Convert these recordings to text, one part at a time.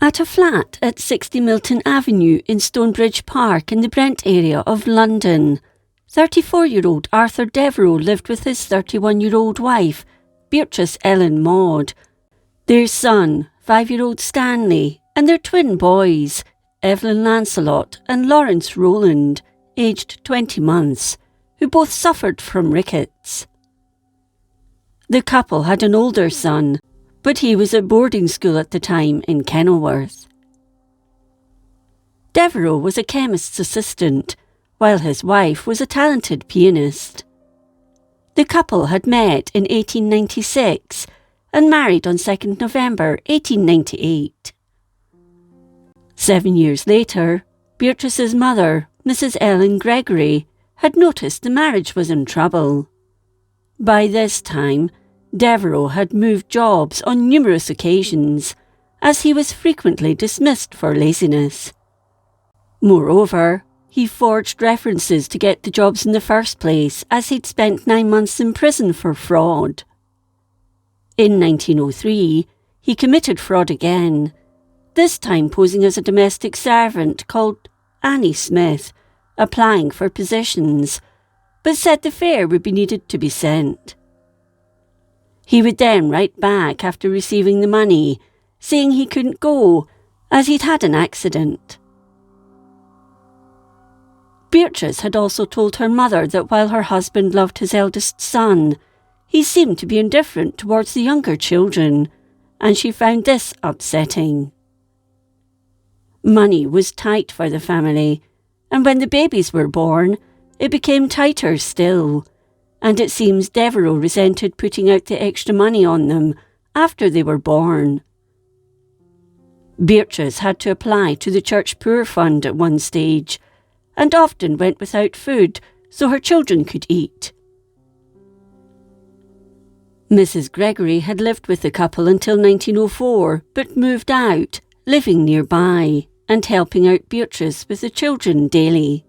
At a flat at 60 Milton Avenue in Stonebridge Park in the Brent area of London, 34-year-old Arthur Devereux lived with his 31-year-old wife, Beatrice Ellen Maud, their son, 5-year-old Stanley, and their twin boys, Evelyn Lancelot and Lawrence Rowland, aged 20 months, who both suffered from rickets. The couple had an older son, but he was at boarding school at the time in Kenilworth. Devereux was a chemist's assistant, while his wife was a talented pianist. The couple had met in 1896 and married on 2nd November 1898. 7 years later, Beatrice's mother, Mrs. Ellen Gregory, had noticed the marriage was in trouble. By this time, Devereux had moved jobs on numerous occasions, as he was frequently dismissed for laziness. Moreover, he forged references to get the jobs in the first place, as he'd spent 9 months in prison for fraud. In 1903, he committed fraud again, this time posing as a domestic servant called Annie Smith, applying for positions, but said the fare would be needed to be sent. He would then write back after receiving the money, saying he couldn't go, as he'd had an accident. Beatrice had also told her mother that while her husband loved his eldest son, he seemed to be indifferent towards the younger children, and she found this upsetting. Money was tight for the family, and when the babies were born, it became tighter still, and it seems Devereux resented putting out the extra money on them after they were born. Beatrice had to apply to the Church Poor Fund at one stage, and often went without food so her children could eat. Mrs. Gregory had lived with the couple until 1904, but moved out, living nearby and helping out Beatrice with the children daily.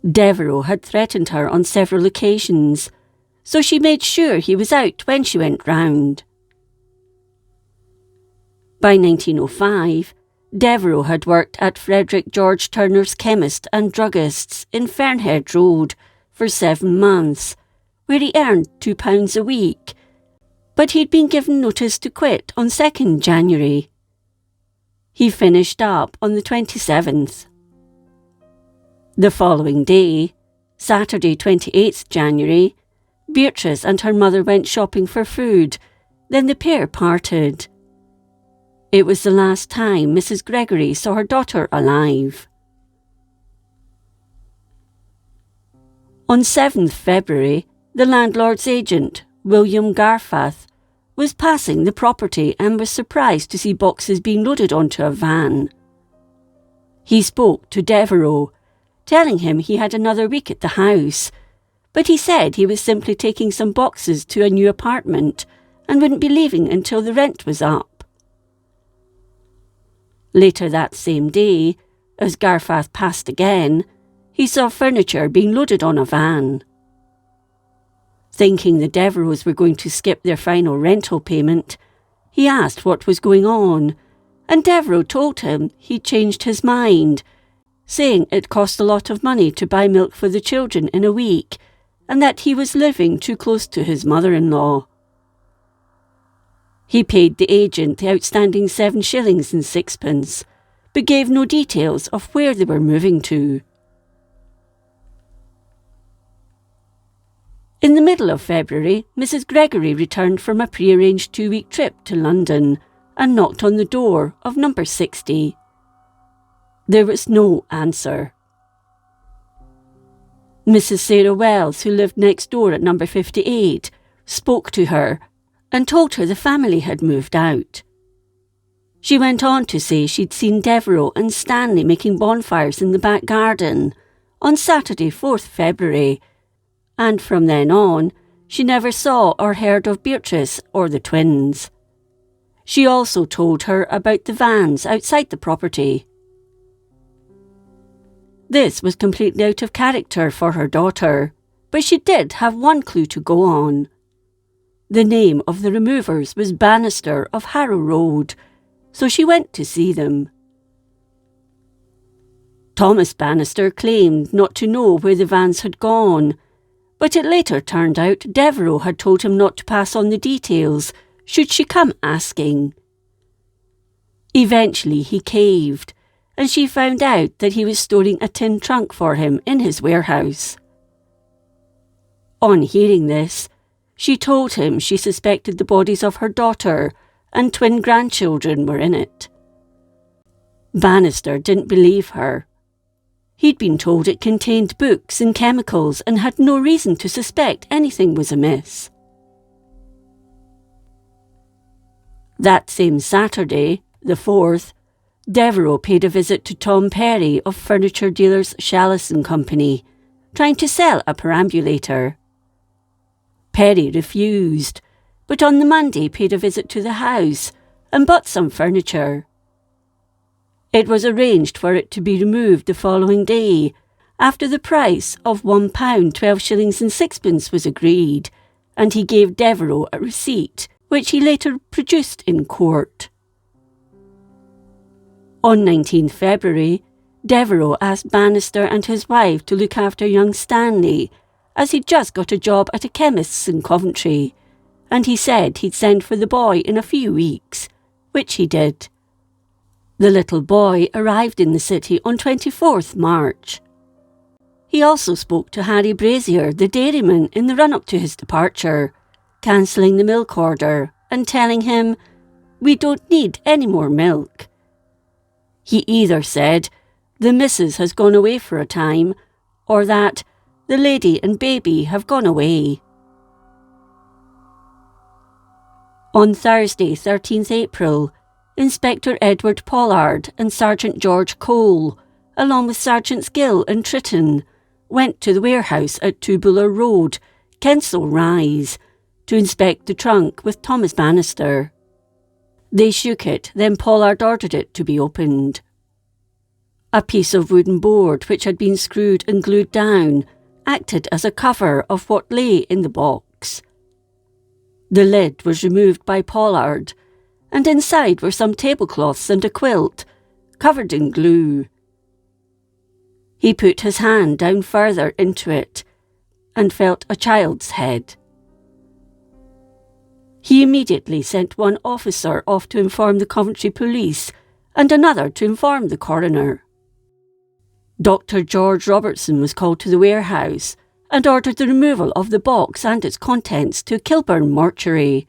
Devereux had threatened her on several occasions, so she made sure he was out when she went round. By 1905, Devereux had worked at Frederick George Turner's Chemist and Druggists in Fernhead Road for 7 months, where he earned £2 a week, but he'd been given notice to quit on 2nd January. He finished up on the 27th. The following day, Saturday 28th January, Beatrice and her mother went shopping for food, then the pair parted. It was the last time Mrs. Gregory saw her daughter alive. On 7th February, the landlord's agent, William Garfath, was passing the property and was surprised to see boxes being loaded onto a van. He spoke to Devereux, telling him he had another week at the house, but he said he was simply taking some boxes to a new apartment and wouldn't be leaving until the rent was up. Later that same day, as Garfath passed again, he saw furniture being loaded on a van. Thinking the Devereux were going to skip their final rental payment, he asked what was going on, and Devereux told him he'd changed his mind, saying it cost a lot of money to buy milk for the children in a week, and that he was living too close to his mother-in-law. He paid the agent the outstanding 7 shillings and 6pence, but gave no details of where they were moving to. In the middle of February, Mrs. Gregory returned from a prearranged 2-week trip to London and knocked on the door of number 60. There was no answer. Mrs. Sarah Wells, who lived next door at number 58, spoke to her and told her the family had moved out. She went on to say she'd seen Devereux and Stanley making bonfires in the back garden on Saturday 4th February, and from then on, she never saw or heard of Beatrice or the twins. She also told her about the vans outside the property. This was completely out of character for her daughter, but she did have one clue to go on. The name of the removers was Bannister of Harrow Road, so she went to see them. Thomas Bannister claimed not to know where the vans had gone, but it later turned out Devereux had told him not to pass on the details should she come asking. Eventually he caved, and she found out that he was storing a tin trunk for him in his warehouse. On hearing this, she told him she suspected the bodies of her daughter and twin grandchildren were in it. Bannister didn't believe her. He'd been told it contained books and chemicals and had no reason to suspect anything was amiss. That same Saturday, the 4th, Devereux paid a visit to Tom Perry of furniture dealers Chalice and Company, trying to sell a perambulator. Perry refused, but on the Monday paid a visit to the house and bought some furniture. It was arranged for it to be removed the following day, after the price of £1 12 shillings and sixpence was agreed, and he gave Devereux a receipt, which he later produced in court. On 19 February, Devereux asked Bannister and his wife to look after young Stanley, as he'd just got a job at a chemist's in Coventry, and he said he'd send for the boy in a few weeks, which he did. The little boy arrived in the city on 24th March. He also spoke to Harry Brazier, the dairyman, in the run-up to his departure, cancelling the milk order and telling him, "We don't need any more milk." He either said, "The missus has gone away for a time," or that, "The lady and baby have gone away." On Thursday, 13th April, Inspector Edward Pollard and Sergeant George Cole, along with Sergeants Gill and Tritton, went to the warehouse at Tubular Road, Kensal Rise, to inspect the trunk with Thomas Bannister. They shook it, then Pollard ordered it to be opened. A piece of wooden board which had been screwed and glued down acted as a cover of what lay in the box. The lid was removed by Pollard, and inside were some tablecloths and a quilt, covered in glue. He put his hand down further into it, and felt a child's head. He immediately sent one officer off to inform the Coventry police, and another to inform the coroner. Dr. George Robertson was called to the warehouse and ordered the removal of the box and its contents to Kilburn mortuary.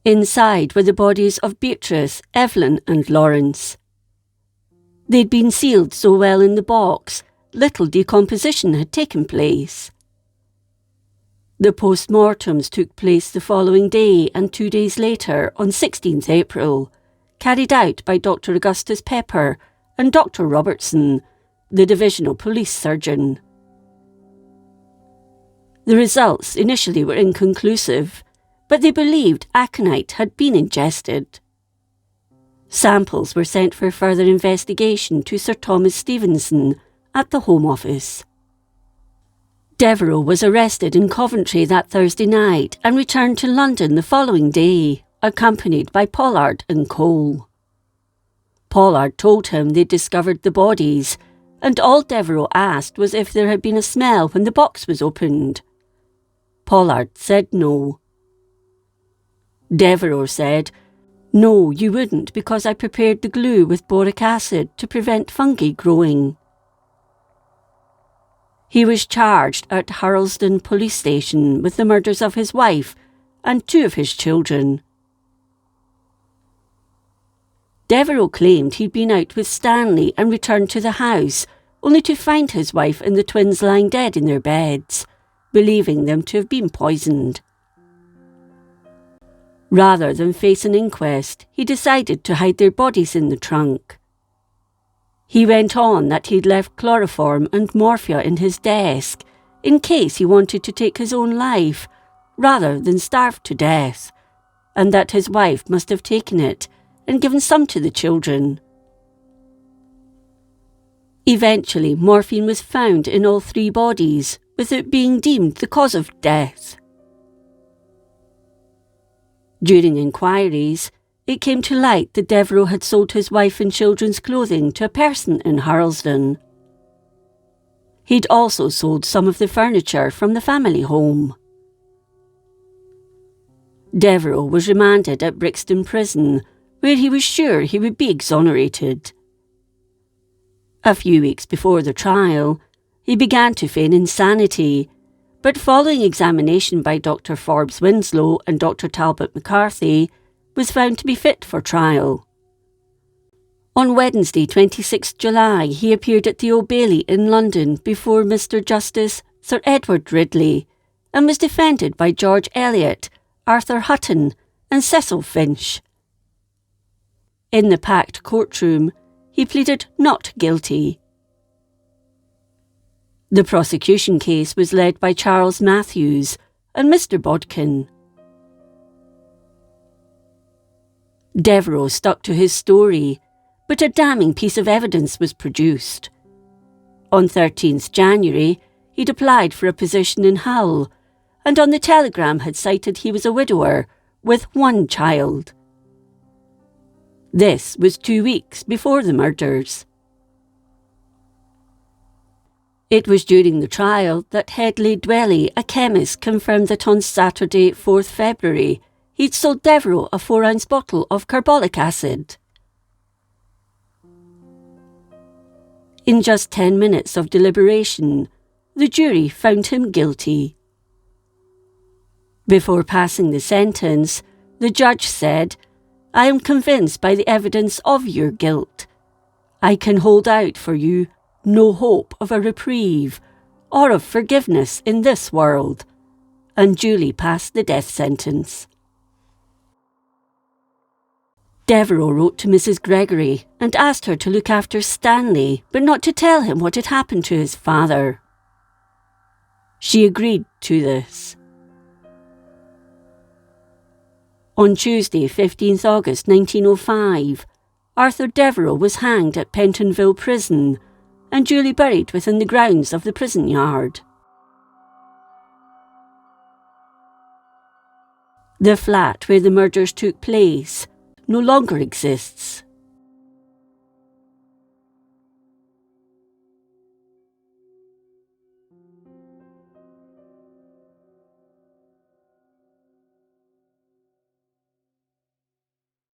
Inside were the bodies of Beatrice, Evelyn and Lawrence. They'd been sealed so well in the box, little decomposition had taken place. The post-mortems took place the following day and 2 days later, on 16th April, carried out by Dr. Augustus Pepper and Dr. Robertson, the divisional police surgeon. The results initially were inconclusive, but they believed aconite had been ingested. Samples were sent for further investigation to Sir Thomas Stevenson at the Home Office. Devereux was arrested in Coventry that Thursday night and returned to London the following day, accompanied by Pollard and Cole. Pollard told him they'd discovered the bodies, and all Devereux asked was if there had been a smell when the box was opened. Pollard said no. Devereux said, "No, you wouldn't, because I prepared the glue with boric acid to prevent fungi growing." He was charged at Hurlston police station with the murders of his wife and 2 of his children. Devereux claimed he'd been out with Stanley and returned to the house, only to find his wife and the twins lying dead in their beds, believing them to have been poisoned. Rather than face an inquest, he decided to hide their bodies in the trunk. He went on that he'd left chloroform and morphia in his desk, in case he wanted to take his own life, rather than starve to death, and that his wife must have taken it and given some to the children. Eventually, morphine was found in all 3 bodies, with it being deemed the cause of death. During inquiries, it came to light that Devereux had sold his wife and children's clothing to a person in Hurlsdon. He'd also sold some of the furniture from the family home. Devereux was remanded at Brixton Prison, where he was sure he would be exonerated. A few weeks before the trial, he began to feign insanity, but following examination by Dr. Forbes Winslow and Dr. Talbot McCarthy, was found to be fit for trial. On Wednesday, 26 July, he appeared at the Old Bailey in London before Mr. Justice Sir Edward Ridley and was defended by George Eliot, Arthur Hutton and Cecil Finch. In the packed courtroom, he pleaded not guilty. The prosecution case was led by Charles Matthews and Mr. Bodkin. Devereux stuck to his story, but a damning piece of evidence was produced. On 13th January, he'd applied for a position in Hull, and on the telegram had cited he was a widower with one child. This was 2 weeks before the murders. It was during the trial that Hedley Dwelly, a chemist, confirmed that on Saturday, 4th February, he'd sold Devereux a 4-ounce bottle of carbolic acid. In just 10 minutes of deliberation, the jury found him guilty. Before passing the sentence, the judge said, "I am convinced by the evidence of your guilt. I can hold out for you no hope of a reprieve or of forgiveness in this world," and duly passed the death sentence. Devereux wrote to Mrs. Gregory and asked her to look after Stanley, but not to tell him what had happened to his father. She agreed to this. On Tuesday, 15th August 1905, Arthur Devereux was hanged at Pentonville Prison and duly buried within the grounds of the prison yard. The flat where the murders took place no longer exists.